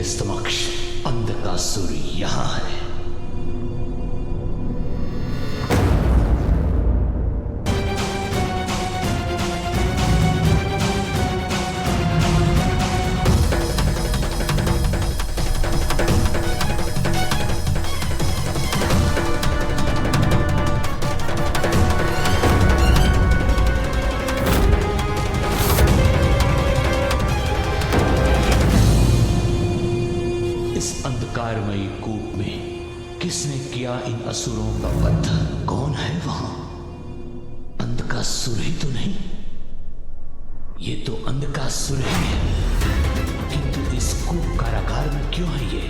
समक्ष अंधकासुर यहाँ है। अंधकारमयी कूप में किसने किया इन असुरों का वध? कौन है वहां? अंधकासुर ही तो नहीं? ये तो अंधकासुर ही है, किंतु इस कूप कारागार में क्यों है ये?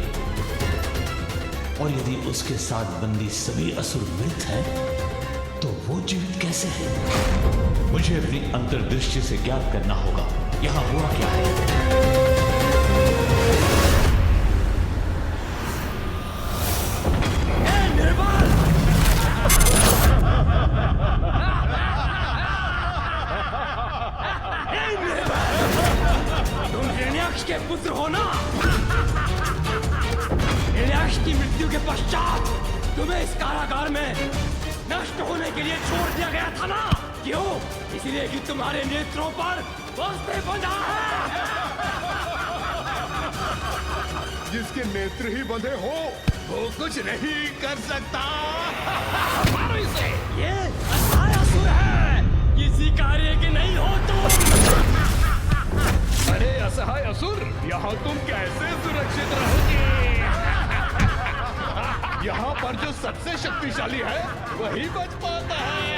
और यदि उसके साथ बंदी सभी असुर मृत हैं, तो वो जीवित कैसे है? मुझे अपनी अंतर्दृष्टि से ज्ञात करना होगा यहां हुआ क्या है। के पुत्र हो ना? हिरण्याक्ष की मृत्यु के पश्चात तुम्हें इस कारागार में नष्ट होने के लिए छोड़ दिया गया था ना? क्यों? इसलिए कि तुम्हारे नेत्रों पर वस्त्र बंधा है। जिसके नेत्र ही बंधे हो वो कुछ नहीं कर सकता। मारो इसे। ये असहाय असुर है, किसी कार्य के नहीं हो तुम। अरे असहाय असुर, यहाँ तुम कैसे सुरक्षित रहोगे? यहाँ पर जो सबसे शक्तिशाली है वही बच पाता है।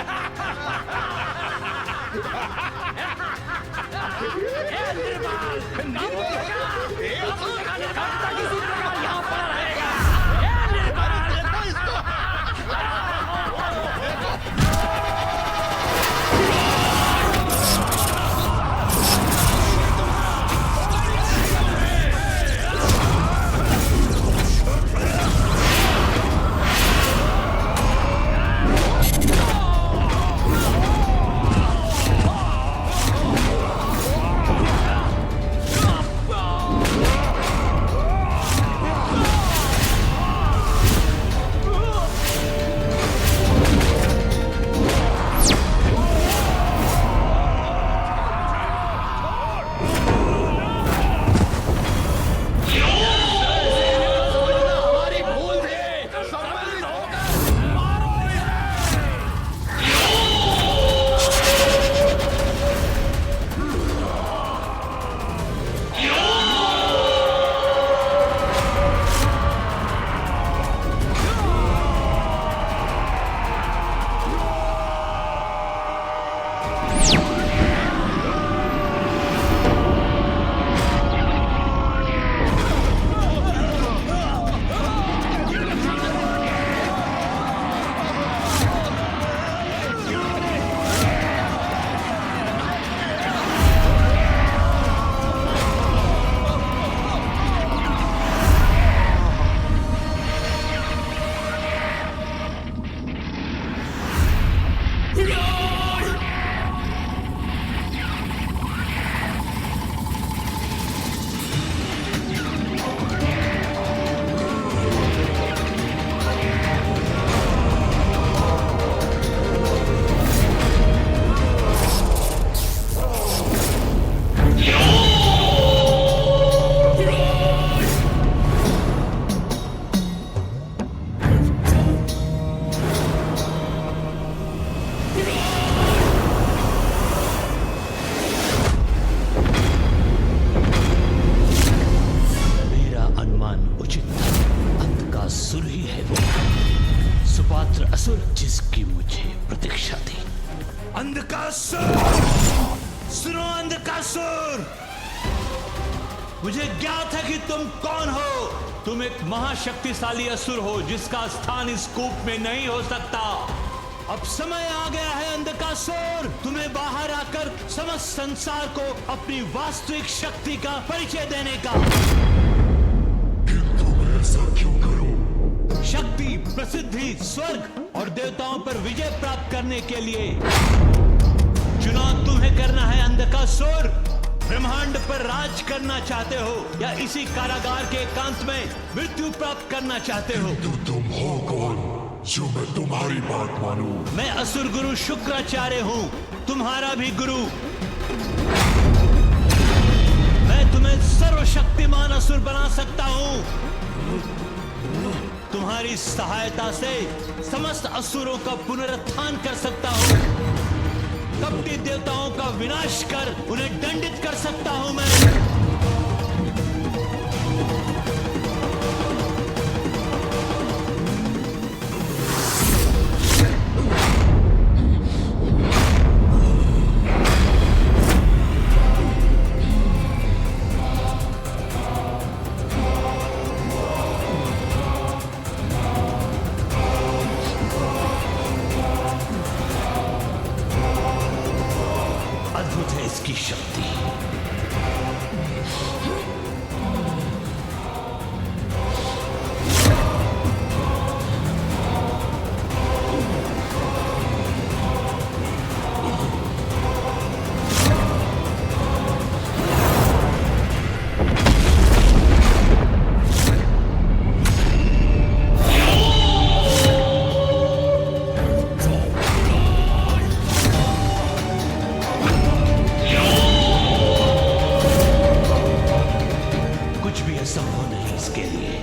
निर्बल यहाँ पर रहेगा। जिसकी मुझे प्रतीक्षा थी। अंधकासुर! सुनो अंधकासुर! मुझे ज्ञात है कि तुम कौन हो। तुम एक महाशक्तिशाली असुर हो जिसका स्थान इस कूप में नहीं हो सकता। अब समय आ गया है अंधकासुर, तुम्हें बाहर आकर समस्त संसार को अपनी वास्तविक शक्ति का परिचय देने का। किंतु ऐसा क्यों करूं? शक्ति, प्रसिद्धि, स्वर्ग और देवताओं पर विजय प्राप्त करने के लिए चुनाव तुम्हें करना है अंधकासुर। ब्रह्मांड पर राज करना चाहते हो या इसी कारागार के एकांत में मृत्यु प्राप्त करना चाहते हो? तो तुम हो कौन जो मैं तुम्हारी बात मानूं? मैं असुर गुरु शुक्राचार्य हूँ, तुम्हारा भी गुरु। मैं तुम्हें सर्वशक्तिमान असुर बना सकता हूँ। तुम्हारी सहायता से समस्त असुरों का पुनरुत्थान कर सकता हूँ। कपटी देवताओं का विनाश कर उन्हें दंडित कर सकता हूँ मैं। अद्भुत है इसकी शक्ति। कुछ भी असंभव नहीं इसके लिए।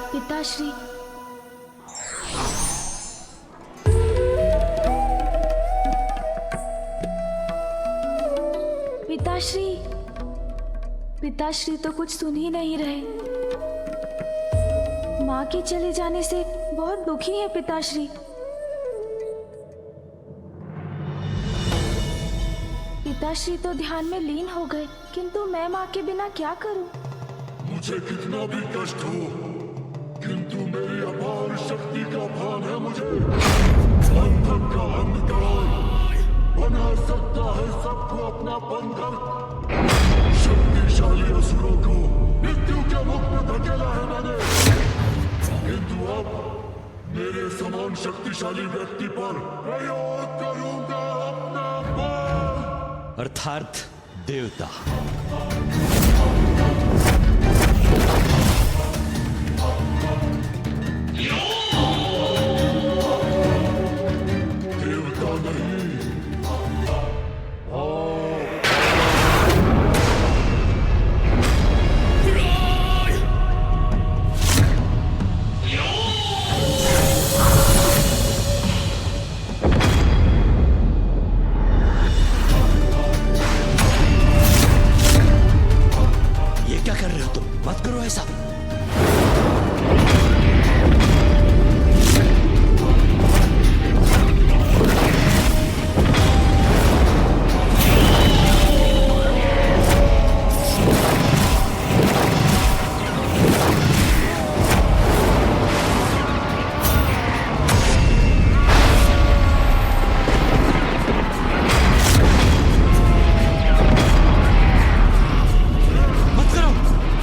पिताश्री, पिताश्री, पिताश्री तो कुछ सुन ही नहीं रहे। माँ के चले जाने से बहुत दुखी है पिताश्री। पिताश्री तो ध्यान में लीन हो गए, किंतु मैं माँ के बिना क्या करूं? मुझे कितना भी कष्ट हो, किंतु मेरी अपार शक्ति का भान है मुझे। बंधक का अंधकार बना सकता है सबको अपना बंधक। शक्तिशाली असुरों को मृत्यु के मुख में धकेला है मैंने, किंतु अब मेरे समान शक्तिशाली व्यक्ति पर प्रयोग करूंगा अपना बल। अर्थात देवता। देवता नहीं, ये क्या कर रहे हो तुम? मत करो ऐसा।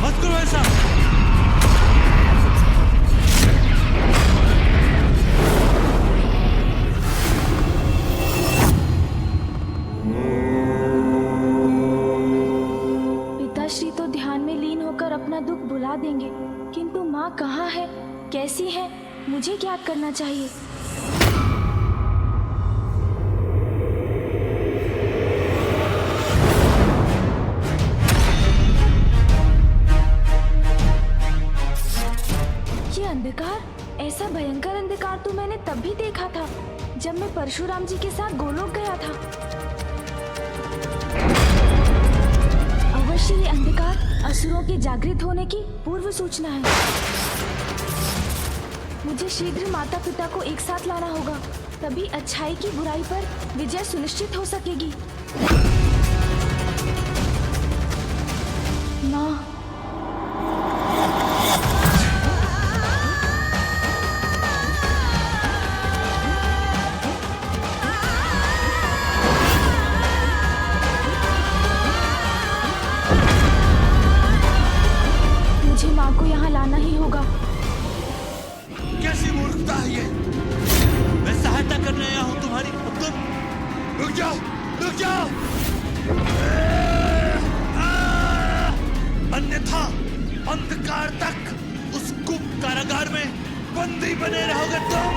मत करो ऐसा। पिताश्री तो ध्यान में लीन होकर अपना दुख भुला देंगे, किंतु माँ कहाँ है, कैसी है, मुझे क्या करना चाहिए? ये अंधकार, ऐसा भयंकर अंधकार तो मैंने तब भी देखा था जब मैं परशुराम जी के साथ गोलोक गया था। अवश्य ये अंधकार असुरों के जागृत होने की पूर्व सूचना है। मुझे शीघ्र माता पिता को एक साथ लाना होगा, तभी अच्छाई की बुराई पर विजय सुनिश्चित हो सकेगी। माँ, जाओ, अन्यथा अंधकार तक उस गुप्त कारागार में बंदी बने रहोगे तुम।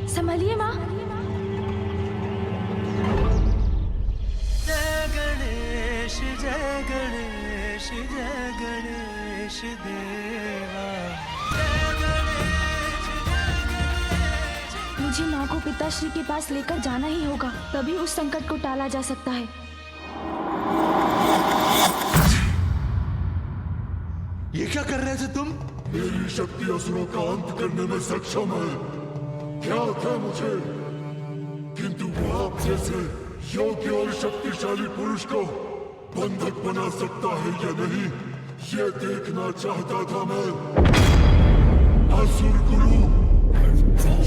संभलिए माँ। जय गणेश जय गणेश जय गणेश देवा। मुझे माँ को पिताश्री के पास लेकर जाना ही होगा, तभी उस संकट को टाला जा सकता है। ये क्या कर रहे थे तुम? मेरी शक्ति असुरों का अंत करने में सक्षम है। क्या था मुझे, किंतु वो आप जैसे योग्य और शक्तिशाली पुरुष को बंधक बना सकता है या नहीं, ये देखना चाहता था मैं। असुर गुरु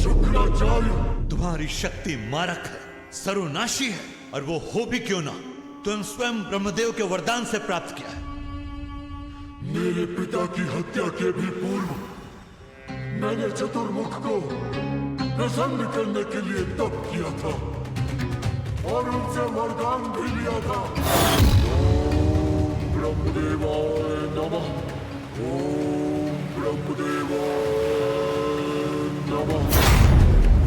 शुक्राचार्य, तुम्हारी शक्ति मारक है, सर्वनाशी है, और वो हो भी क्यों ना, तुम स्वयं ब्रह्मदेव के वरदान से प्राप्त किया है। मेरे पिता की हत्या के भी पूर्व मैंने चतुर्मुख को प्रसन्न करने के लिए तप किया था और उनसे वरदान भी लिया था। ओम ब्रह्मदेवाय नमः, ओम ब्रह्मदेवाय नमः,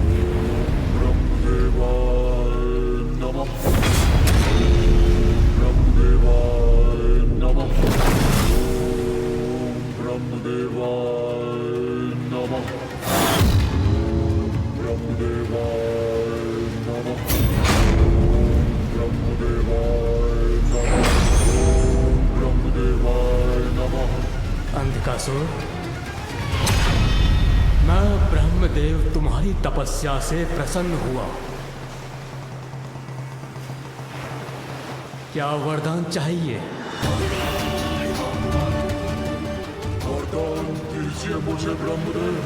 ओम ब्रह्मदेवाय नमः, ओम ब्रह्मदेवाय नमः, ओम ब्रह्मदेवाय नमः, ब्रह्मदेवाय नमः, ब्रह्मदेवाय नमः, ब्रह्मदेवाय नमः। अंधकासुर, मैं ब्रह्मदेव तुम्हारी तपस्या से प्रसन्न हुआ। क्या वरदान चाहिए? वरदान दीजिए मुझे ब्रह्मदेव,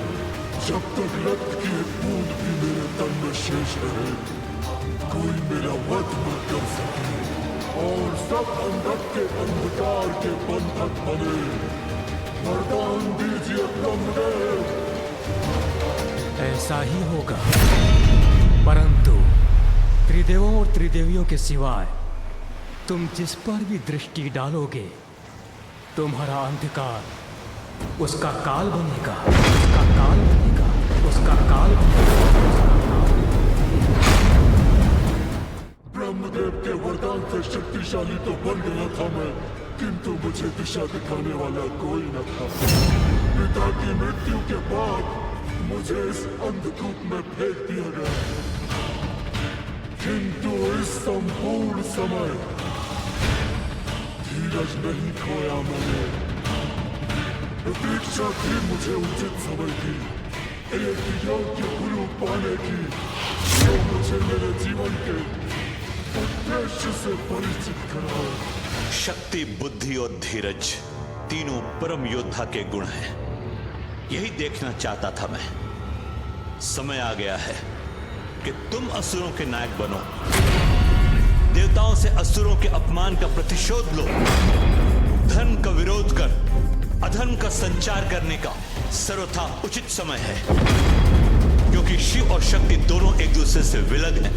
जब तक रक्त की एक बूंद भी मेरे तन में शेष रहे, कोई मेरा वध न कर सके और सब अंधक के अंधकार के बंधक बने। वरदान दीजिए ब्रह्मदेव। ऐसा ही होगा, परंतु त्रिदेवों और त्रिदेवियों के सिवाय तुम जिस पर भी दृष्टि डालोगे, तुम्हारा अंधकार उसका काल बनेगा, उसका काल बनेगा, उसका काल बनेगा। ब्रह्मदेव के वरदान से शक्तिशाली तो बन गया था मैं, किंतु मुझे दिशा दिखाने वाला कोई न था। पिता की मृत्यु के बाद मुझे इस अंधकूप में फेंक दिया गया, किंतु इस संपूर्ण समय धीरज नहीं खोया मैंने। प्रतीक्षा थी मुझे उचित समय की, एक योग्य गुरु पाने की, जो मुझे मेरे जीवन के उद्देश्य से परिचित कराए। शक्ति, बुद्धि और धीरज तीनों परम योद्धा के गुण हैं। यही देखना चाहता था मैं। समय आ गया है कि तुम असुरों के नायक बनो, देवताओं से असुरों के अपमान का प्रतिशोध लो, धर्म का विरोध कर अधर्म का संचार करने का सर्वथा उचित समय है, क्योंकि शिव और शक्ति दोनों एक दूसरे से विलग हैं,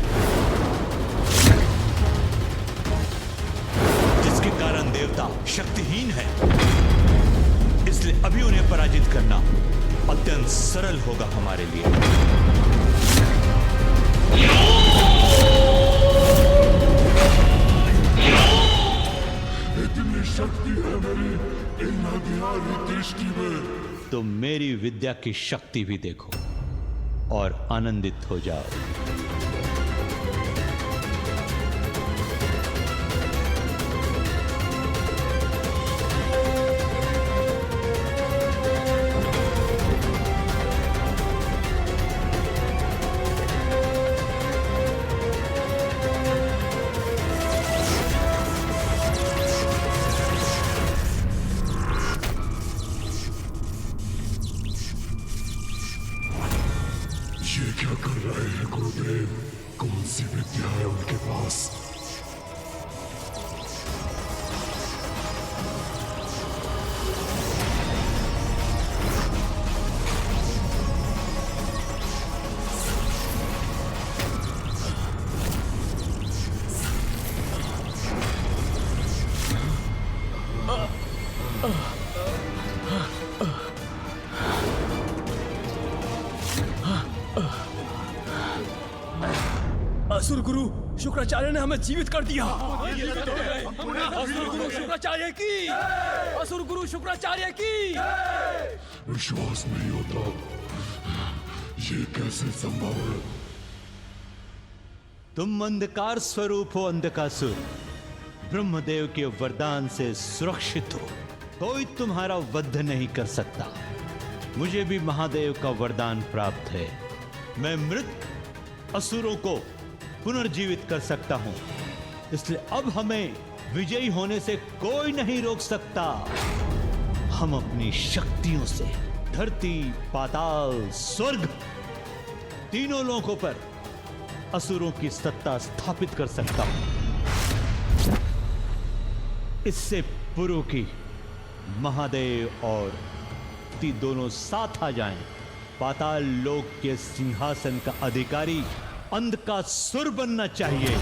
जिसके कारण देवता शक्तिहीन है। इसलिए अभी उन्हें पराजित करना अत्यंत सरल होगा हमारे लिए। तो मेरी विद्या की शक्ति भी देखो और आनंदित हो जाओ। ये क्या कर रहे हैं गुरुदेव? कौन सी विद्या है उनके पास? असुर गुरु शुक्राचार्य ने हमें जीवित कर दिया। असुर गुरु शुक्राचार्य की, असुर गुरु शुक्राचार्य की। विश्वास नहीं होता, ये कैसे संभव है? तुम अंधकार स्वरूप हो अंधकासुर, ब्रह्मदेव के वरदान से सुरक्षित हो, कोई तुम्हारा वध नहीं कर सकता। मुझे भी महादेव का वरदान प्राप्त है, मैं मृत असुरों को पुनर्जीवित कर सकता हूं, इसलिए अब हमें विजयी होने से कोई नहीं रोक सकता। हम अपनी शक्तियों से धरती, पाताल, स्वर्ग तीनों लोकों पर असुरों की सत्ता स्थापित कर सकता हूं। इससे पूर्व की महादेव और ती दोनों साथ आ जाएं, पाताल लोक के सिंहासन का अधिकारी अंधकासुर बनना चाहिए।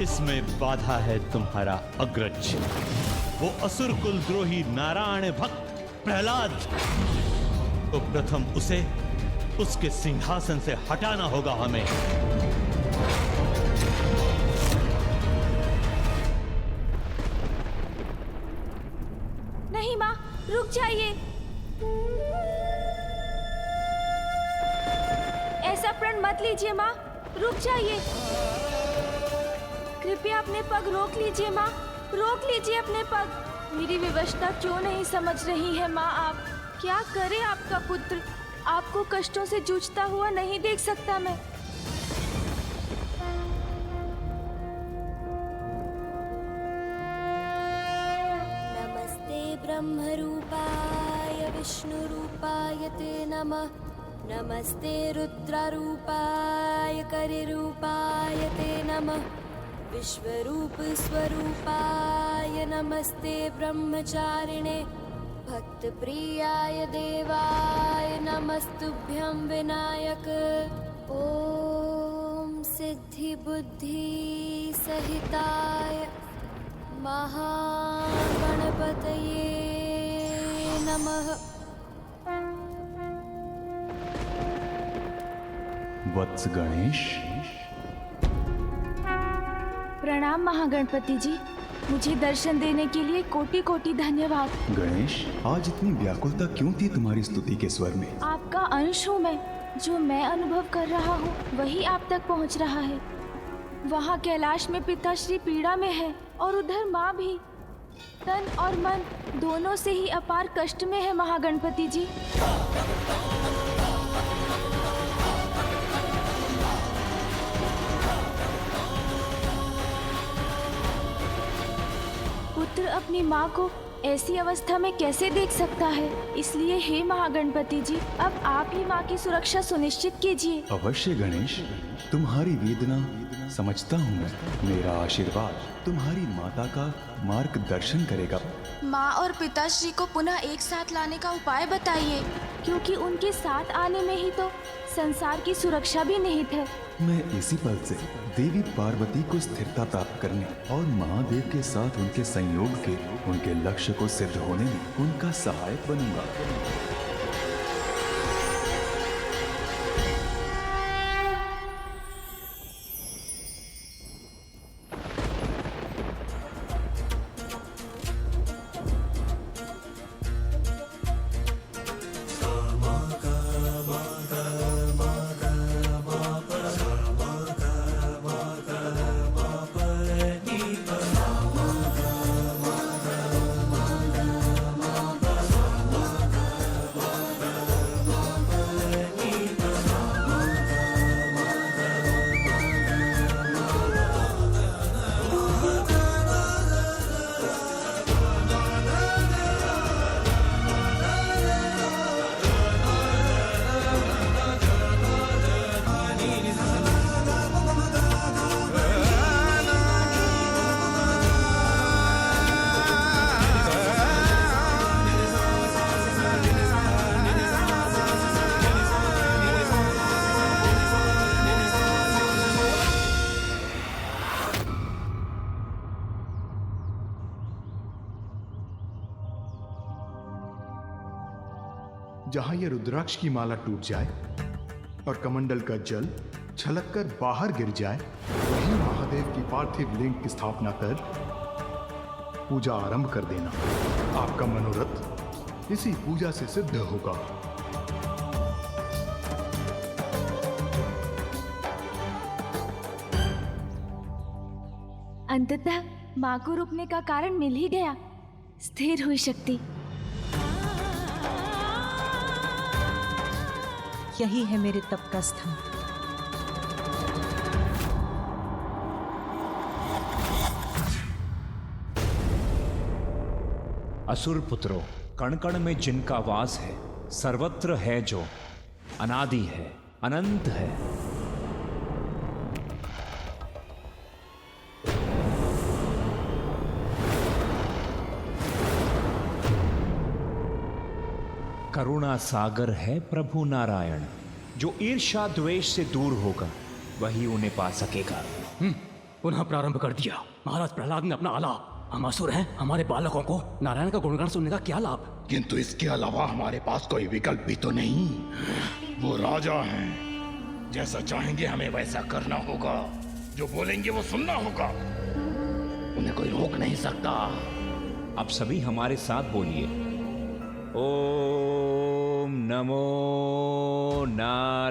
इसमें बाधा है तुम्हारा अग्रज, वो असुर कुलद्रोही नारायण भक्त प्रहलाद। तो प्रथम उसे उसके सिंहासन से हटाना होगा हमें। नहीं माँ, रुक जाइए। ऐसा प्रण मत लीजिए माँ, रुक जाइए। कृपया अपने पग रोक लीजिए माँ, रोक लीजिए अपने पग। मेरी विवशता क्यों नहीं समझ रही है माँ आप? क्या करे आपका पुत्र? आपको कष्टों से जूझता हुआ नहीं देख सकता मैं। नमस्ते ब्रह्मरूपाय विष्णुरूपाय ते नमः। नमस्ते रुद्ररूपाय करिरूपाय ते नमः। विश्वरूप स्वरूपाय नमस्ते ब्रह्मचारिणे भक्तप्रियाय देवाय नमस्तुभ्यं विनायक। ॐ सिद्धि बुद्धि सहिताय महागणपतये नमः। वत्स गणेश, प्रणाम महागणपति जी, मुझे दर्शन देने के लिए कोटि कोटि धन्यवाद। गणेश, आज इतनी व्याकुलता क्यों थी तुम्हारी स्तुति के स्वर में? आपका अंश हूँ मैं, जो मैं अनुभव कर रहा हूँ वही आप तक पहुँच रहा है। वहाँ कैलाश में पिताश्री पीड़ा में है और उधर माँ भी तन और मन दोनों से ही अपार कष्ट में है महागणपति जी। पुत्र अपनी माँ को ऐसी अवस्था में कैसे देख सकता है? इसलिए हे महागणपति जी, अब आप ही माँ की सुरक्षा सुनिश्चित कीजिए। अवश्य गणेश, तुम्हारी वेदना समझता हूँ मैं। मेरा आशीर्वाद तुम्हारी माता का मार्गदर्शन करेगा। माँ और पिताश्री को पुनः एक साथ लाने का उपाय बताइए, क्योंकि उनके साथ आने में ही तो संसार की सुरक्षा भी निहित है। मैं इसी पल से देवी पार्वती को स्थिरता प्राप्त करने और महादेव के साथ उनके संयोग के उनके लक्ष्य को सिद्ध होने में उनका सहायक बनूंगा। जहां यह रुद्राक्ष की माला टूट जाए और कमंडल का जल छलककर बाहर गिर जाए, वहीं महादेव की पार्थिव लिंग की स्थापना कर पूजा आरंभ कर देना। आपका मनोरथ इसी पूजा से सिद्ध होगा। अंततः माँ को रुकने का कारण मिल ही गया। स्थिर हुई शक्ति। यही है मेरे तप का स्थान। असुर पुत्रों, कण कण में जिनका वास है, सर्वत्र है जो अनादि है, अनंत है। करुणा सागर है प्रभु नारायण। जो ईर्ष्या द्वेष से दूर होगा वही उन्हें पा सकेगा। पुनः प्रारंभ कर दिया। महाराज प्रहलाद ने अपना आलाप। हम असुर हैं, हमारे बालकों को नारायण का गुणगान सुनने का क्या लाभ? किंतु इसके अलावा हमारे पास कोई विकल्प भी तो नहीं। वो राजा हैं, जैसा चाहेंगे हमें वैसा करना होगा। जो बोलेंगे वो सुनना होगा। उन्हें कोई रोक नहीं सकता। अब सभी हमारे साथ बोलिए, ओम नमो नारायण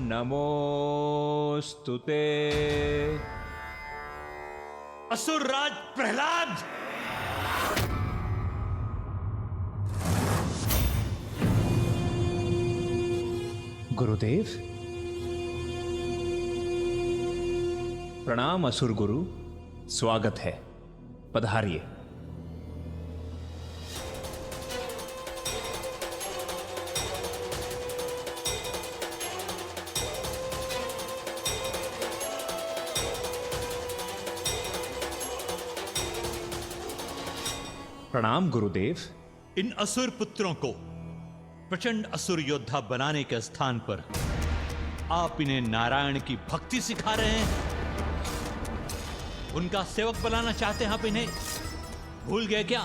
नमोस्तुते। असुर राज प्रहलाद, गुरुदेव प्रणाम। असुर गुरु, स्वागत है, पधारिए। प्रणाम गुरुदेव। इन असुर पुत्रों को प्रचंड असुर योद्धा बनाने के स्थान पर आप इन्हें नारायण की भक्ति सिखा रहे हैं। उनका सेवक बनाना चाहते हैं आप इन्हें। भूल गए क्या,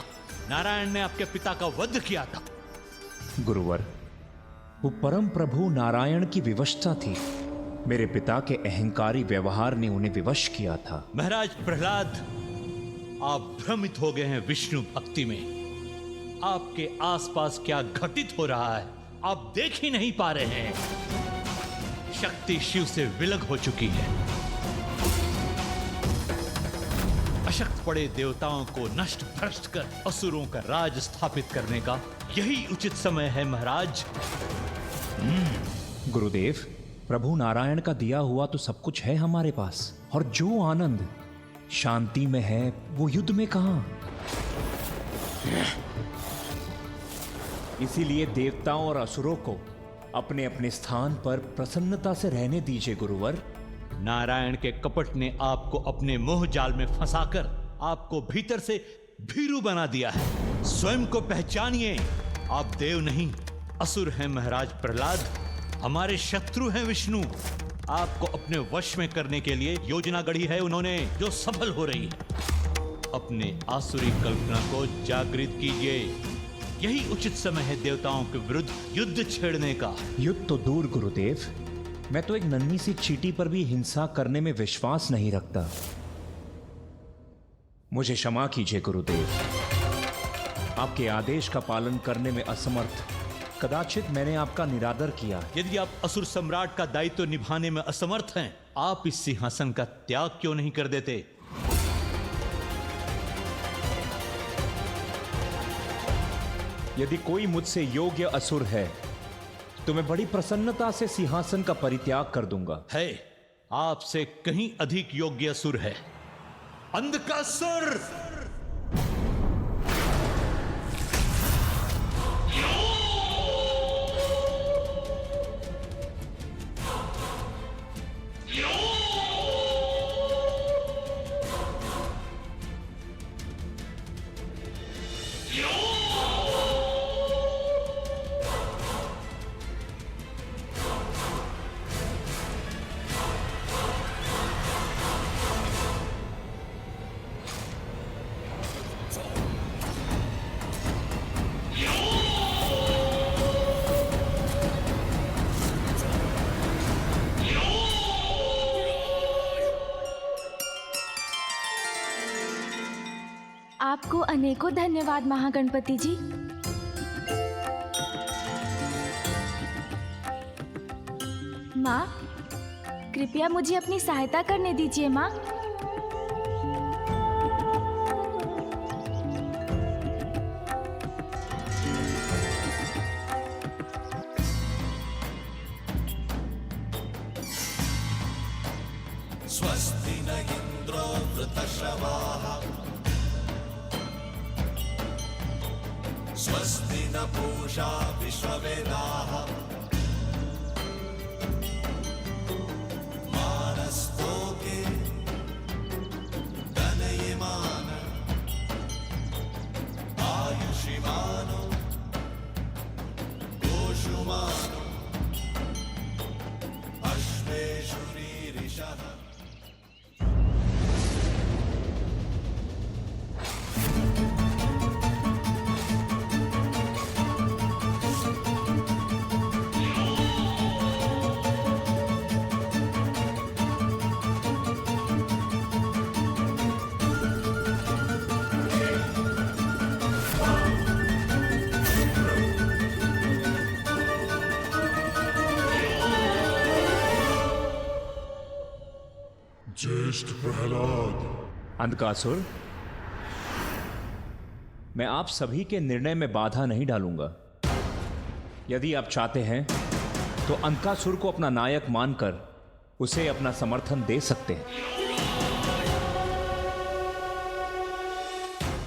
नारायण ने आपके पिता का वध किया था। गुरुवर, वो परम प्रभु नारायण की विवशता थी। मेरे पिता के अहंकारी व्यवहार ने उन्हें विवश किया था। महाराज प्रहलाद, आप भ्रमित हो गए हैं विष्णु भक्ति में। आपके आसपास क्या घटित हो रहा है आप देख ही नहीं पा रहे हैं। शक्ति शिव से विलग हो चुकी है। अशक्त पड़े देवताओं को नष्ट भ्रष्ट कर असुरों का राज स्थापित करने का यही उचित समय है महाराज। गुरुदेव, प्रभु नारायण का दिया हुआ तो सब कुछ है हमारे पास, और जो आनंद शांति में है वो युद्ध में कहां। इसीलिए देवताओं और असुरों को अपने अपने स्थान पर प्रसन्नता से रहने दीजिए गुरुवर। नारायण के कपट ने आपको अपने मोह जाल में फंसाकर आपको भीतर से भीरू बना दिया है। स्वयं को पहचानिए, आप देव नहीं असुर हैं महाराज प्रहलाद। हमारे शत्रु हैं विष्णु। आपको अपने वश में करने के लिए योजना गढ़ी है उन्होंने, जो सफल हो रही है। अपने आसुरी कल्पना को जागृत कीजिए। यही उचित समय है देवताओं के विरुद्ध युद्ध छेड़ने का। युद्ध तो दूर गुरुदेव, मैं तो एक नन्ही सी चींटी पर भी हिंसा करने में विश्वास नहीं रखता। मुझे क्षमा कीजिए गुरुदेव। आपके आदेश का पालन करने में असमर्थ कदाचित मैंने आपका निरादर किया। यदि आप असुर सम्राट का दायित्व निभाने में असमर्थ हैं, आप इस सिंहासन का त्याग क्यों नहीं कर देते? यदि कोई मुझसे योग्य असुर है तो मैं बड़ी प्रसन्नता से सिंहासन का परित्याग कर दूंगा। है, आपसे कहीं अधिक योग्य असुर है। अंधकासुर! आपको अनेकों धन्यवाद महागणपति जी। माँ, कृपया मुझे अपनी सहायता करने दीजिए माँ। स्वस्ति न इंद्रो वृतश्रवाः स्वस्ति न पूषा विश्ववेदाः मानस्तोके धनयमान आयुषिमानो गोषुमानो अश्वेषुरीरिषः। ज्येष्ठ प्रहलाद। अंधकासुर, मैं आप सभी के निर्णय में बाधा नहीं डालूंगा। यदि आप चाहते हैं तो अंधकासुर को अपना नायक मानकर उसे अपना समर्थन दे सकते हैं।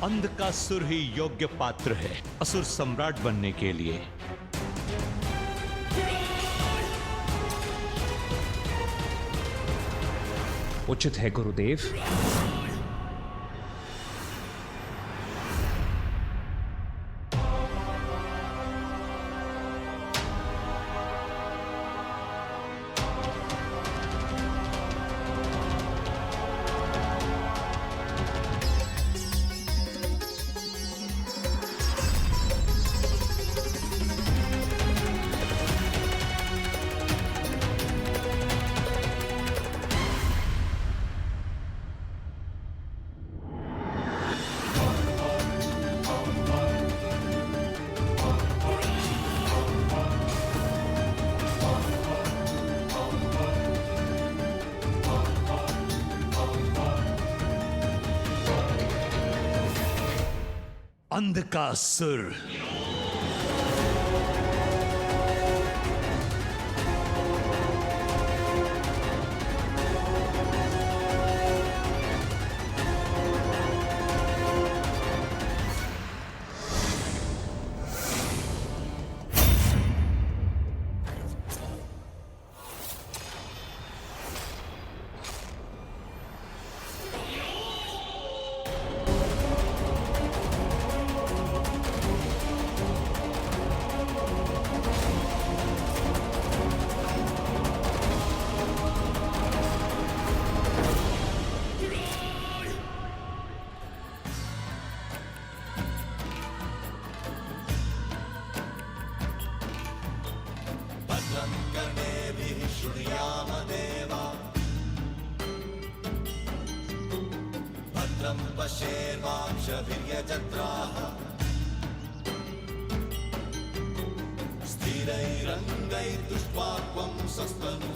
अंधकासुर ही योग्य पात्र है असुर सम्राट बनने के लिए। उचित है गुरुदेव। अंधकासुर, भद्रं पश्येर्वाक्षभिर्यजत्राः स्थिरैरङ्गैर्दृष्ट्वा स्वस्तनु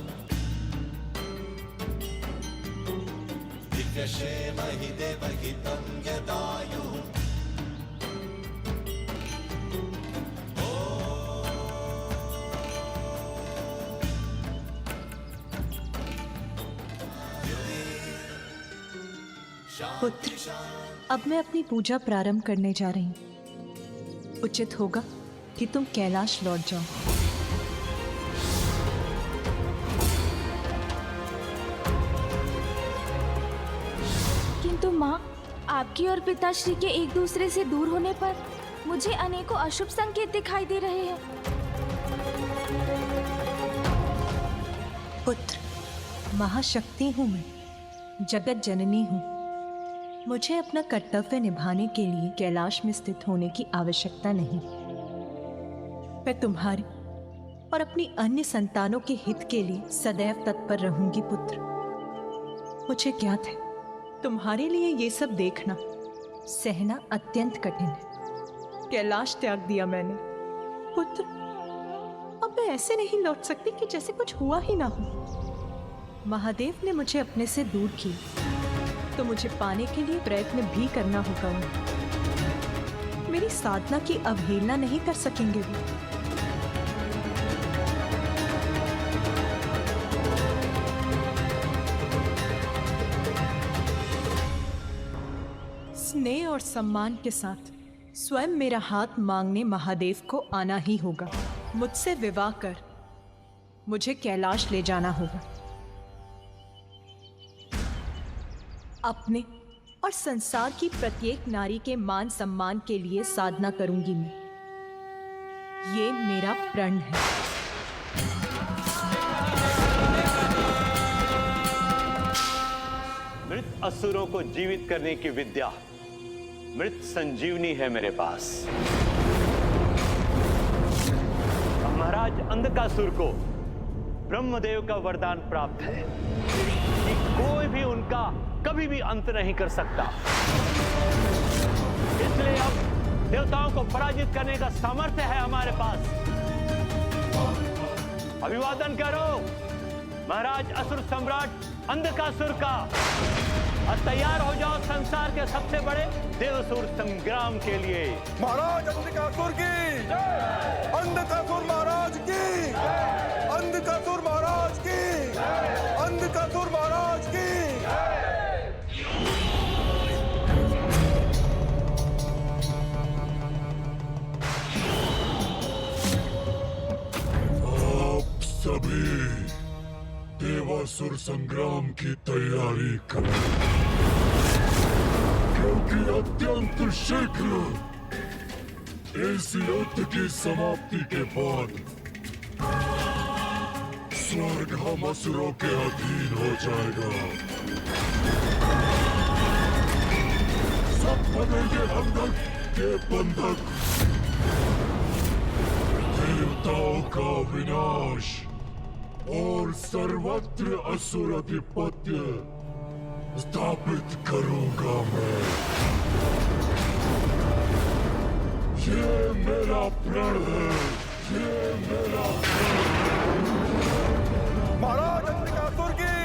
दिव्यक्षेमहि देवहितं यदायुः। पुत्र, अब मैं अपनी पूजा प्रारंभ करने जा रही हूँ। उचित होगा कि तुम कैलाश लौट जाओ। किंतु माँ, आपकी और पिताश्री के एक दूसरे से दूर होने पर मुझे अनेकों अशुभ संकेत दिखाई दे रहे हैं। पुत्र, महाशक्ति हूँ मैं, जगत जननी हूँ। मुझे अपना कर्तव्य निभाने के लिए कैलाश में स्थित होने की आवश्यकता नहीं। मैं तुम्हारी और अपनी अन्य संतानों के हित के लिए सदैव तत्पर रहूंगी पुत्र। मुझे ज्ञात है तुम्हारे लिए ये सब देखना सहना अत्यंत कठिन है। कैलाश त्याग दिया मैंने। पुत्र, अब मैं ऐसे नहीं लौट सकती कि जैसे कुछ हुआ ही ना हो। महादेव ने मुझे अपने से दूर किया, तो मुझे पाने के लिए प्रयत्न भी करना होगा उन्हें। मेरी साधना की अवहेलना नहीं कर सकेंगे वो। स्नेह और सम्मान के साथ स्वयं मेरा हाथ मांगने महादेव को आना ही होगा। मुझसे विवाह कर मुझे कैलाश ले जाना होगा। अपने और संसार की प्रत्येक नारी के मान सम्मान के लिए साधना करूंगी मैं। ये मेरा प्रण है। मृत असुरों को जीवित करने की विद्या मृत संजीवनी है मेरे पास। महाराज अंधकासुर को ब्रह्मदेव का वरदान प्राप्त है कि कोई भी उनका कभी भी अंत नहीं कर सकता। इसलिए अब देवताओं को पराजित करने का सामर्थ्य है हमारे पास। अभिवादन करो महाराज असुर सम्राट अंधकासुर का, और तैयार हो जाओ संसार के सबसे बड़े देवसुर संग्राम के लिए। महाराज अंधकासुर की, अंधकासुर महाराज की, अंधकासुर महाराज की, अंधकासुर महाराज की। आप सभी देवासुर संग्राम की तैयारी करें, क्योंकि अत्यंत शीघ्र इस युद्ध की समाप्ति के बाद स्वर्ग हम असुरों के अधीन हो जाएगा। सब बनेंगे बंधक के बंधक। देवताओं का विनाश और सर्वत्र असुर अधिपत्य स्थापित करूंगा मैं। ये मेरा प्रण है, ये मेरा महाराज अंधकासुर की,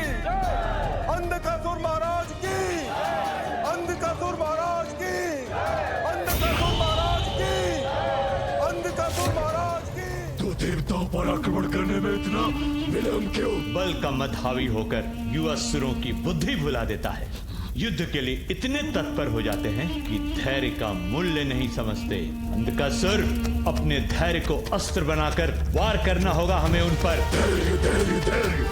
अंधकासुर महाराज की, अंधकासुर महाराज की, अंधकासुर महाराज की, अंधकासुर महाराज की। तो देवताओं पर आक्रमण करने में इतना विलंब क्यों? बल का मद हावी होकर युवा असुरों की बुद्धि भुला देता है। युद्ध के लिए इतने तत्पर हो जाते हैं कि धैर्य का मूल्य नहीं समझते। अंधकासुर, अपने धैर्य को अस्त्र बनाकर वार करना होगा हमें उन पर। धैर्य धैर्य धैर्य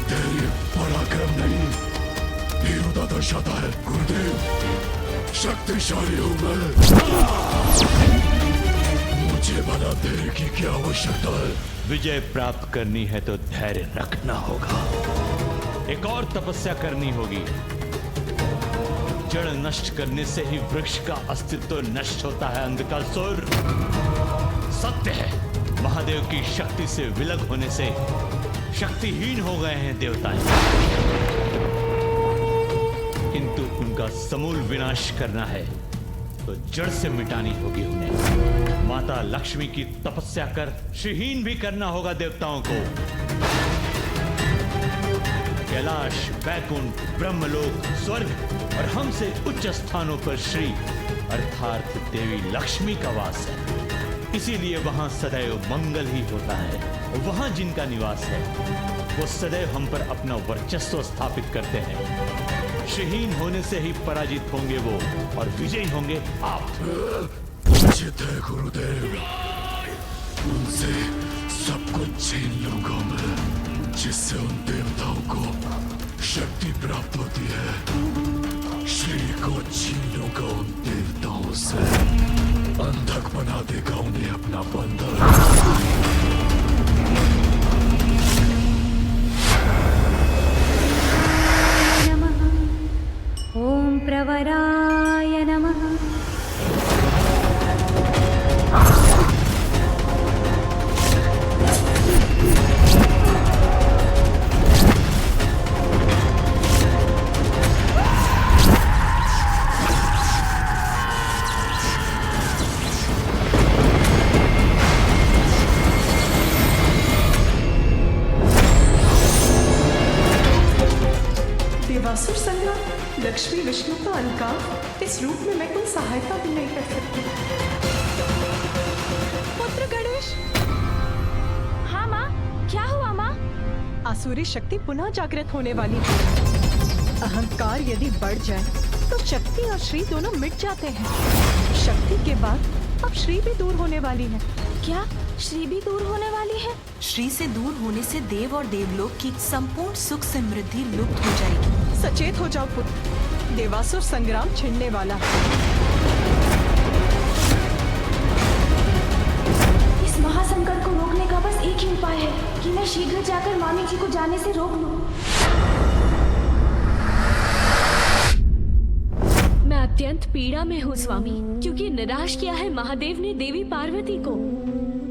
धैर्य पराक्रम नहीं, वीरता दर्शाता है। गुरुदेव, शक्तिशाली हूं मैं, मुझे बना धैर्य की क्या आवश्यकता है? विजय प्राप्त करनी है तो धैर्य रखना होगा। एक और तपस्या करनी होगी। जड़ नष्ट करने से ही वृक्ष का अस्तित्व नष्ट होता है। अंधकासुर, सत्य है, महादेव की शक्ति से विलग होने से शक्तिहीन हो गए हैं देवताएं, किंतु उनका समूल विनाश करना है तो जड़ से मिटानी होगी उन्हें। माता लक्ष्मी की तपस्या कर श्रीहीन भी करना होगा देवताओं को। कैलाश, वैकुंठ, ब्रह्मलोक, स्वर्ग और हमसे उच्च स्थानों पर श्री अर्थात देवी लक्ष्मी का वास है। इसीलिए वहां सदैव मंगल ही होता है। वहां जिनका निवास है वो सदैव हम पर अपना वर्चस्व स्थापित करते हैं। श्रीहीन होने से ही पराजित होंगे वो और विजयी होंगे आप। उचित है गुरुदेव, उनसे सब कुछ छीन लूंगा मैं, जिससे उन देवताओं को शक्ति प्राप्त होती है। श्री को छीन लूंगा उन देवताओं से, अंधक बना देगा उन्हें अपना बंधन। ओम प्रवराय नमः। अलका, इस रूप में मैं कोई सहायता भी नहीं कर सकती। पुत्र गणेश। हाँ माँ, क्या हुआ माँ? आसुरी शक्ति पुनः जागृत होने वाली है। अहंकार यदि बढ़ जाए तो शक्ति और श्री दोनों मिट जाते हैं। शक्ति के बाद अब श्री भी दूर होने वाली है। क्या श्री भी दूर होने वाली है? श्री से दूर होने से देव और देवलोक की संपूर्ण सुख समृद्धि लुप्त हो जाएगी। सचेत हो जाओ पुत्र, देवासुर संग्राम छिड़ने वाला है। इस महासंकट को रोकने का बस एक ही उपाय है कि मैं शीघ्र जाकर मामी जी को जाने से रोक लूं। मैं अत्यंत पीड़ा में हूँ स्वामी, क्योंकि निराश किया है महादेव ने देवी पार्वती को।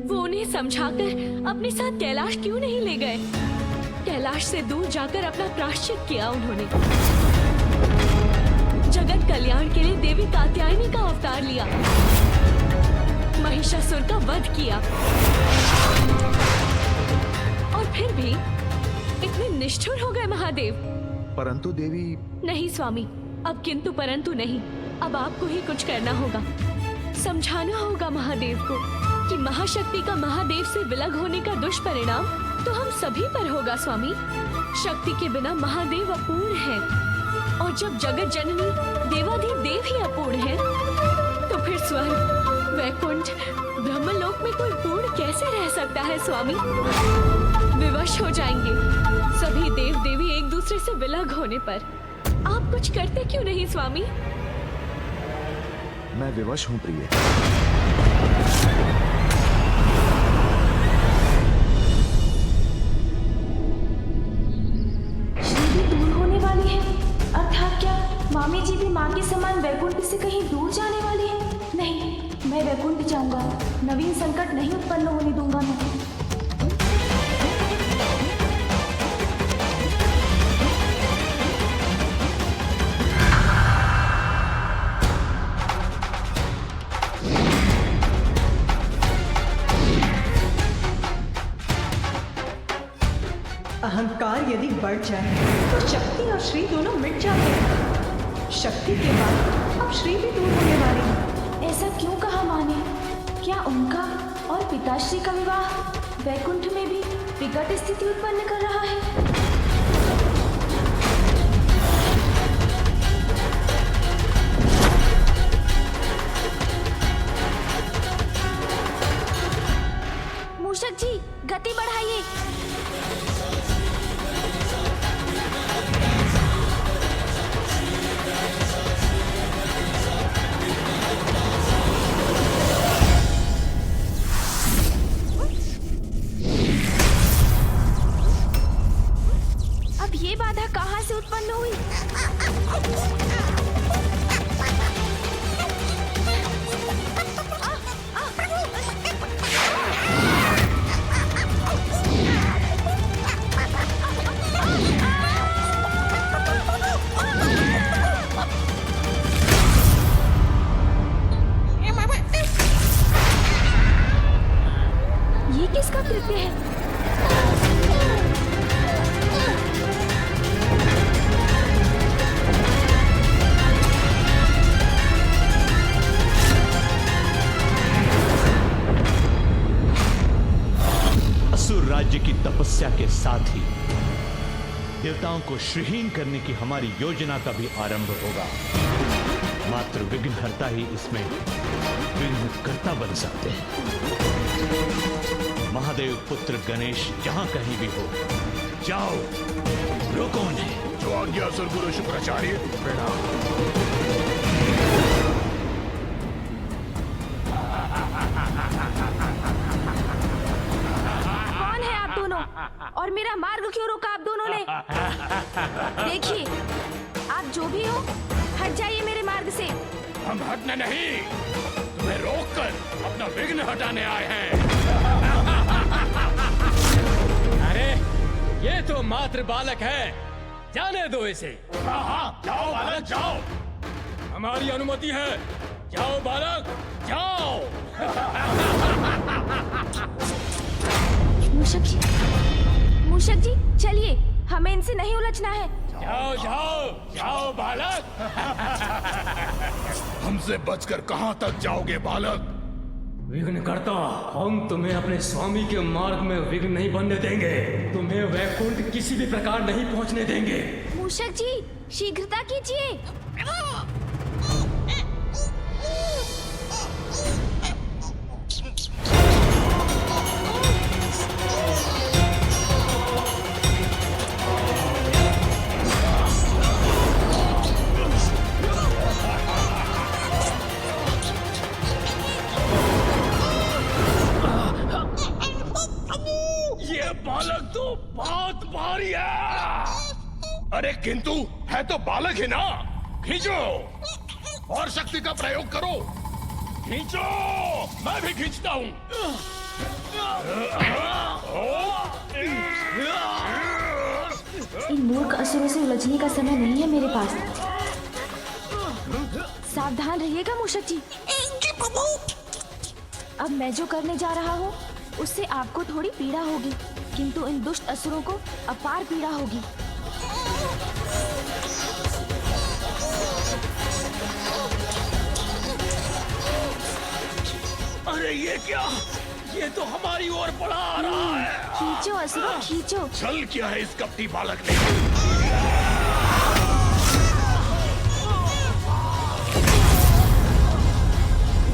वो उन्हें समझाकर अपने साथ कैलाश क्यों नहीं ले गए? कैलाश से दूर जाकर अपना प्रायश्चित किया उन्होंने। जगत कल्याण के लिए देवी कात्यायनी का अवतार लिया, महिषासुर का वध किया, और फिर भी इतने निष्ठुर हो गए महादेव। परंतु देवी। नहीं स्वामी, अब किंतु परंतु नहीं, अब आपको ही कुछ करना होगा। समझाना होगा महादेव को कि महाशक्ति का महादेव से विलग होने का दुष्परिणाम तो हम सभी पर होगा स्वामी। शक्ति के बिना महादेव अपूर्ण है, और जब जगत जननी देवाधिदेव ही अपूर्ण है, तो फिर स्वर्ग, वैकुंठ, ब्रह्मलोक में कोई पूर्ण कैसे रह सकता है स्वामी? विवश हो जाएंगे सभी देव देवी एक दूसरे से विलग होने पर। आप कुछ करते क्यों नहीं स्वामी? मैं विवश हूँ प्रिय। श्री भी दूर होने वाली है, अर्थात क्या मामी जी भी माँ के समान वैकुंठ से कहीं दूर जाने वाली है? नहीं, मैं वैकुंठ जाऊंगा, नवीन संकट नहीं उत्पन्न होने दूंगा मैं। अहंकार यदि बढ़ जाए तो शक्ति और श्री दोनों मिट जाते हैं। शक्ति के बाद अब श्री भी दूर होने वाली है। ऐसा क्यों कहा माँ ने? क्या उनका और पिताश्री का विवाह वैकुंठ में भी विकट स्थिति उत्पन्न कर रहा है? मूषक जी, गति बढ़ाइए। ये बाधा कहाँ से उत्पन्न हुई? ये किसका कृत्य है? राज्य की तपस्या के साथ ही देवताओं को श्रीहीन करने की हमारी योजना का भी आरंभ होगा। मात्र विघ्नहर्ता ही इसमें विघ्नकर्ता बन सकते हैं। महादेव पुत्र गणेश जहां कहीं भी हो, जाओ, रोको उन्हें। जो आज्ञा सद्गुरु शुक्राचार्य। प्रणाम। और मेरा मार्ग क्यों रोका आप दोनों ने? देखिए, आप जो भी हो, हट जाइए मेरे मार्ग से। हम हटने नहीं, तुम्हें रोककर अपना विघ्न हटाने आए हैं। अरे, ये तो मात्र बालक है, जाने दो इसे। हाँ, जाओ बालक जाओ। हमारी अनुमति है, जाओ बालक, जाओ। मूषक जी, चलिए, हमें इनसे नहीं उलझना है। जाओ जाओ जाओ बालक। हमसे बचकर कहां तक जाओगे बालक? विघ्नकर्ता, हम तुम्हें अपने स्वामी के मार्ग में विघ्न नहीं बनने देंगे। तुम्हें वैकुंठ किसी भी प्रकार नहीं पहुंचने देंगे। मूषक जी, शीघ्रता कीजिए। ये बालक तो बहुत भारी है। अरे किंतु है तो बालक ही ना। खींचो और शक्ति का प्रयोग करो। खींचो, मैं भी खींचता हूँ। इन मूर्ख असुरों से उलझने का समय नहीं है मेरे पास। सावधान रहिएगा मूषक जी। अब मैं जो करने जा रहा हूँ उससे आपको थोड़ी पीड़ा होगी, किंतु इन दुष्ट असुरों को अपार पीड़ा होगी। अरे ये क्या? ये तो हमारी ओर बढ़ा आ रहा है। खींचो असुरों, खींचो। चल क्या है इस कपटी बालक ने?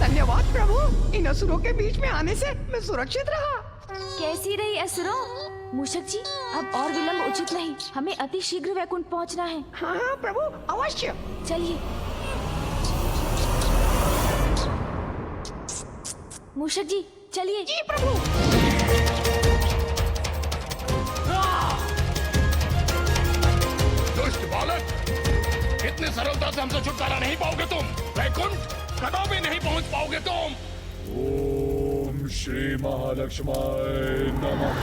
धन्यवाद प्रभु, इन असुरों के बीच में आने से मैं सुरक्षित रहा। कैसी रही असुरों? मूषक जी, अब और विलंब उचित नहीं, हमें अति शीघ्र वैकुंठ पहुंचना है। हाँ प्रभु, अवश्य। चलिए। मूषक जी, चलिए। जी प्रभु। दुष्ट बालक, इतनी सरलता से हमसे छुटकारा नहीं पाओगे तुम। वैकुंठ कदापि नहीं पहुंच पाओगे तुम। ओम श्री महालक्ष्माय नमः।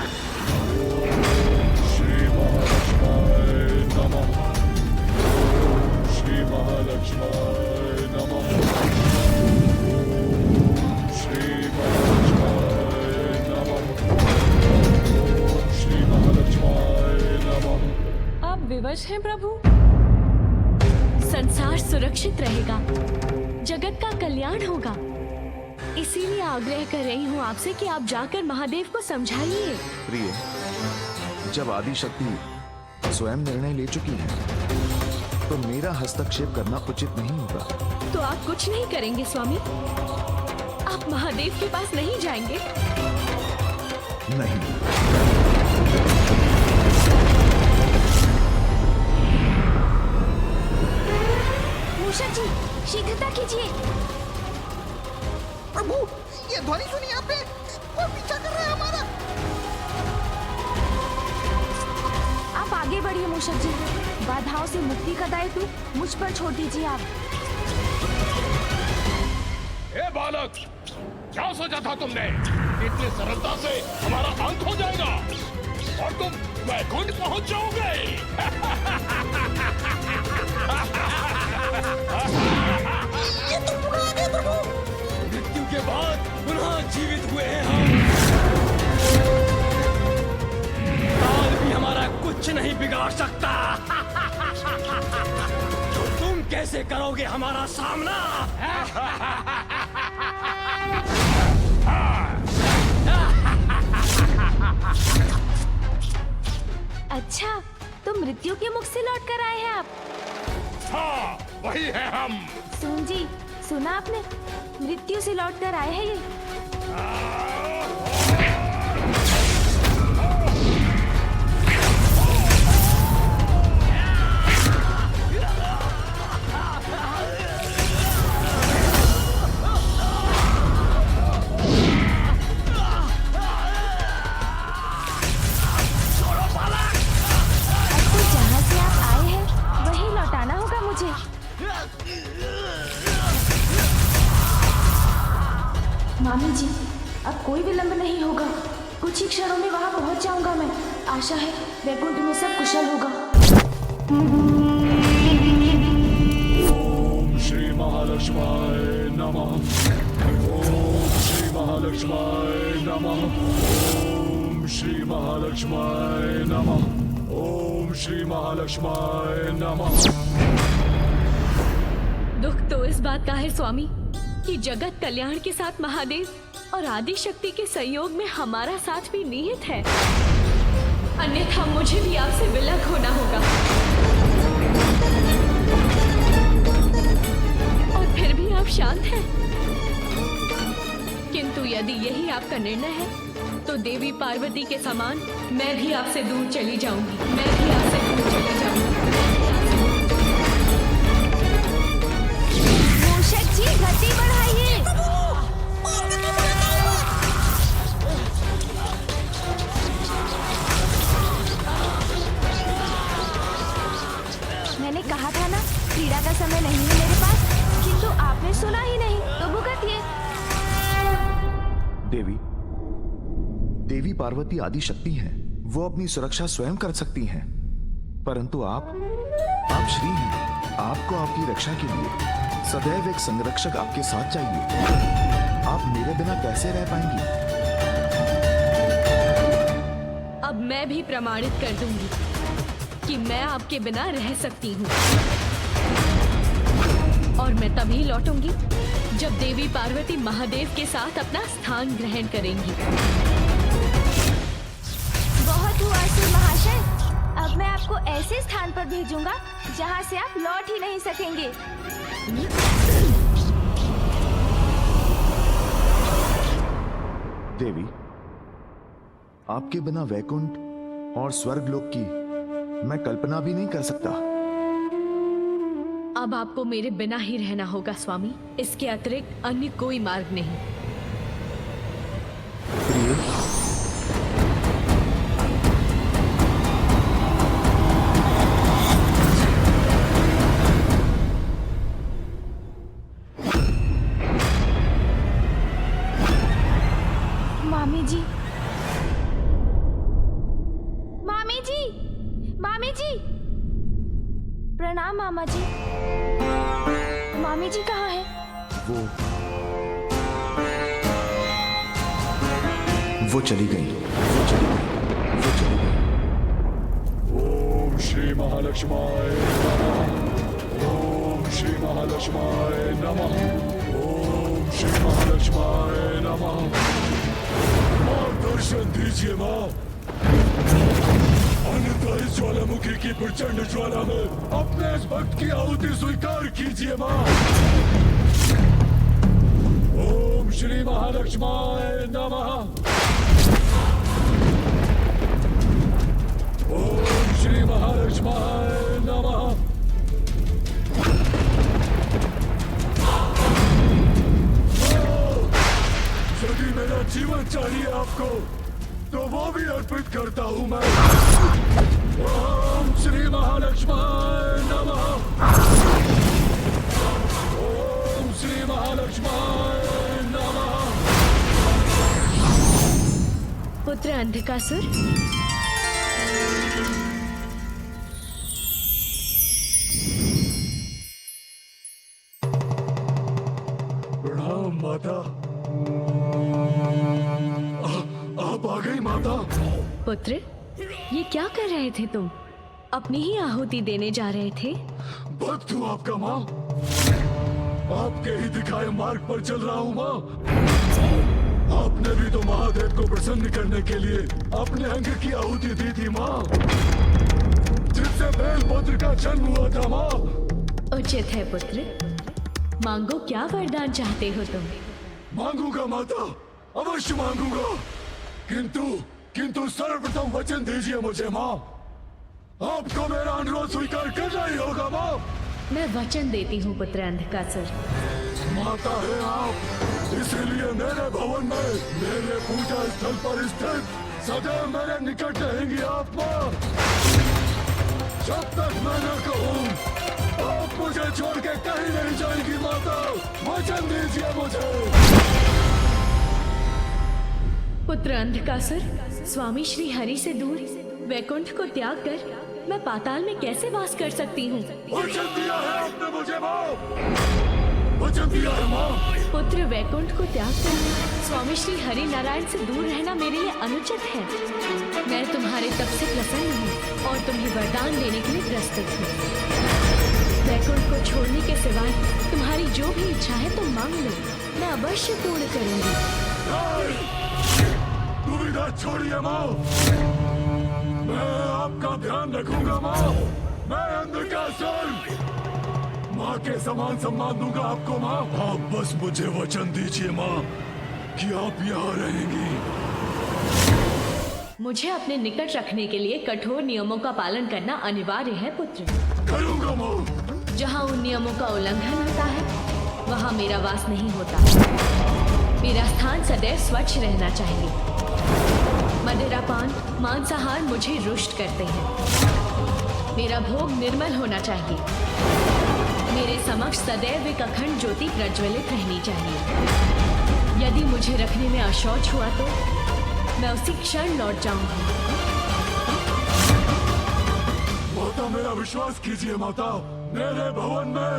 ओम श्री महालक्ष्माय नमः। ओम श्री महालक्ष्माय नमः। ओम श्री महालक्ष्माय नमः। ओम श्री महालक्ष्माय नमः। आप विवश हैं प्रभु? संसार सुरक्षित रहेगा, जगत का कल्याण होगा। इसीलिए आग्रह कर रही हूँ आपसे कि आप जाकर महादेव को समझाइए। प्रिय, जब आदि शक्ति स्वयं निर्णय ले चुकी है तो मेरा हस्तक्षेप करना उचित नहीं होगा। तो आप कुछ नहीं करेंगे स्वामी? आप महादेव के पास नहीं जाएंगे? नहीं। मूषक जी, शीघ्रता कीजिए। प्रभु, ये ध्वनि सुनिए आपने? वो पीछा कर रहा है हमारा। आप आगे बढ़िए मूषक जी, बाधाओं से मुक्ति का दायित्व मुझ पर छोड़ दीजिए आप। ए बालक, क्या सोचा था तुमने? इतनी सरलता से हमारा अंत हो जाएगा और तुम वैकुंठ पहुंच जाओगे। ये तो पुनः आ गए प्रभु। मृत्यु के बाद पुनः जीवित हुए हैं हम। काल भी हमारा कुछ नहीं बिगाड़ सकता। तो तुम कैसे करोगे हमारा सामना? अच्छा, तो मृत्यु के मुख से लौट कर आए हैं आप? हाँ, वही है हम। सुन जी, सुना आपने? मृत्यु से लौट कर आए हैं ये। मामी जी, अब कोई विलंब नहीं होगा। कुछ ही क्षणों में वहां पहुंच जाऊंगा मैं। आशा है वैकुंठ में सब कुशल होगा। ओम श्री महालक्ष्माय नमः। ओम श्री महालक्ष्माय नमः। ओम ओम श्री महालक्ष्माय नमः। ओम श्री महालक्ष्माय नमः। दुख तो इस बात का है स्वामी कि जगत कल्याण के साथ महादेव और आदि शक्ति के सहयोग में हमारा साथ भी निहित है, अन्यथा मुझे भी आपसे विलग होना होगा। और फिर भी आप शांत हैं। किंतु यदि यही आपका निर्णय है तो देवी पार्वती के समान मैं भी आपसे दूर चली जाऊंगी। मैं भी आपसे दूर चली जाऊंगी। मूषक जी गति बढ़ाइए। मैंने कहा था ना क्रीड़ा का समय नहीं है मेरे पास, किंतु आपने सुना ही नहीं तो भुगतिए। देवी पार्वती आदि शक्ति हैं, वो अपनी सुरक्षा स्वयं कर सकती हैं, परंतु आप श्री हैं। आपको आपकी रक्षा के लिए सदैव एक संरक्षक आपके साथ चाहिए। आप मेरे बिना कैसे रह पाएंगी? अब मैं भी प्रमाणित कर दूंगी कि मैं आपके बिना रह सकती हूँ, और मैं तभी लौटूंगी जब देवी पार्वती महादेव के साथ अपना स्थान ग्रहण करेंगी। बहुत हुआ असुर महाशय, अब मैं आपको ऐसे स्थान पर भेजूंगा जहाँ से आप लौट ही नहीं सकेंगे। देवी, आपके बिना वैकुंठ और स्वर्गलोक की मैं कल्पना भी नहीं कर सकता। अब आपको मेरे बिना ही रहना होगा स्वामी, इसके अतिरिक्त अन्य कोई मार्ग नहीं। मामी जी, मामी जी, मामी जी, प्रणाम मामा जी। मामी जी कहाँ है? वो चली गई। ओम श्री महालक्ष्माय नमः। ओम श्री महालक्ष्माय नमः। ओम श्री महालक्ष्माय नमः। मां दर्शन दीजिए मां, अन्यथा इस ज्वालामुखी की प्रचंड ज्वाला में अपने इस भक्त की आहुति स्वीकार कीजिए मां। ओम श्री महालक्ष्माय नमः। ओम श्री महालक्ष्माय नमः। यदि मेरा जीवन चाहिए आपको तो वो भी अर्पित करता हूं मैं। ओम श्री महालक्ष्माय नमः। ओम श्री महालक्ष्माय नमः। पुत्र अंधकासुर, प्रणाम माता। आप आ गई माता। पुत्र, ये क्या कर रहे थे तुम? अपनी ही आहुति देने जा रहे थे? भक्त हूँ आपका माँ, आपके ही दिखाए मार्ग पर चल रहा हूँ माँ। आपने भी तो महादेव को प्रसन्न करने के लिए अपने अंग की आहुति दी थी माँ, जिससे बेलपत्र का जन्म हुआ था माँ। उचित है पुत्र, मांगो, क्या वरदान चाहते हो तुम? मांगूंगा माता, अवश्य मांगूंगा, किंतु सर्वप्रथम वचन दीजिए मुझे माँ। आपको मेरा अनुरोध स्वीकार करना ही होगा माँ। मैं वचन देती हूँ पुत्र अंधकासुर। माता है आप, इसलिए मेरे भवन में, मेरे पूजा स्थल पर स्थित सदैव मेरे निकट रहेंगी आप माँ। जब तक मैं न कहूँ आप मुझे छोड़ के कहीं नहीं जाएंगी माता। वचन दीजिए मुझे। पुत्र अंधकासुर, स्वामी श्री हरि से दूर वैकुंठ को त्याग कर मैं पाताल में कैसे वास कर सकती हूँ? वचन दिया है आपने मुझे माँ, वचन दिया है माँ। पुत्र वैकुंठ को त्याग कर स्वामी श्री हरि नारायण से दूर रहना मेरे लिए अनुचित है। मैं तुम्हारे तप से प्रसन्न हूँ और तुम्हें वरदान देने के लिए प्रस्तुत हूँ। वैकुंठ को छोड़ने के सिवाय तुम्हारी जो भी इच्छा है तुम मांग लो, मैं अवश्य पूर्ण करूंगी। दुविधा छोड़िए माँ, मैं आपका ध्यान रखूंगा माँ। मैं अंधकासुर माँ के समान सम्मान दूंगा आपको माँ। आप बस मुझे वचन दीजिए माँ कि आप यहाँ रहेंगी। मुझे अपने निकट रखने के लिए कठोर नियमों का पालन करना अनिवार्य है पुत्र। करूंगा माँ। जहाँ उन नियमों का उल्लंघन होता है वहाँ मेरा वास नहीं होता। मेरा स्थान सदैव स्वच्छ रहना चाहिए। मदिरापान मांसाहार मुझे रुष्ट करते हैं। मेरा भोग निर्मल होना चाहिए। मेरे समक्ष सदैव एक अखंड ज्योति प्रज्वलित रहनी चाहिए। यदि मुझे रखने में अशौच हुआ तो मैं उसी क्षण लौट जाऊंगी। माता मेरा विश्वास कीजिए माता, मेरे भवन में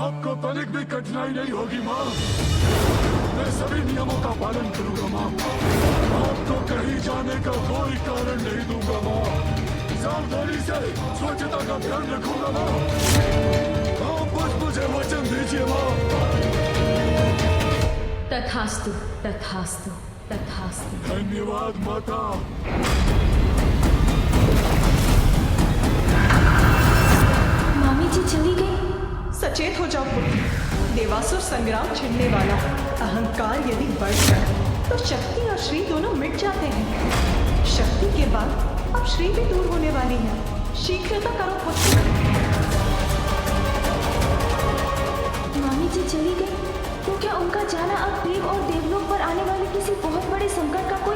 आपको तनिक भी कठिनाई नहीं होगी माँ। मैं सभी नियमों का पालन करूंगा माँ। आपको कहीं जाने का कोई कारण नहीं दूंगा माँ। सावधानी से स्वच्छता का ध्यान रखूंगा माँ। आप बस मुझे वचन दीजिए माँ। तथास्तु तथास्तु तथास्तु। धन्यवाद माता। मामी जी चली गई। सचेत हो जाओ पुत्र, देवासुर संग्राम छिड़ने वाला है। अहंकार यदि बढ़ जाए तो शक्ति और श्री दोनों मिट जाते हैं। शक्ति के बाद अब श्री भी दूर होने वाली है। शीघ्रता करो पुत्र। मामी जी चली गई तो क्या उनका जाना अब देव और देवलोक पर आने वाले किसी बहुत बड़े संकट का कोई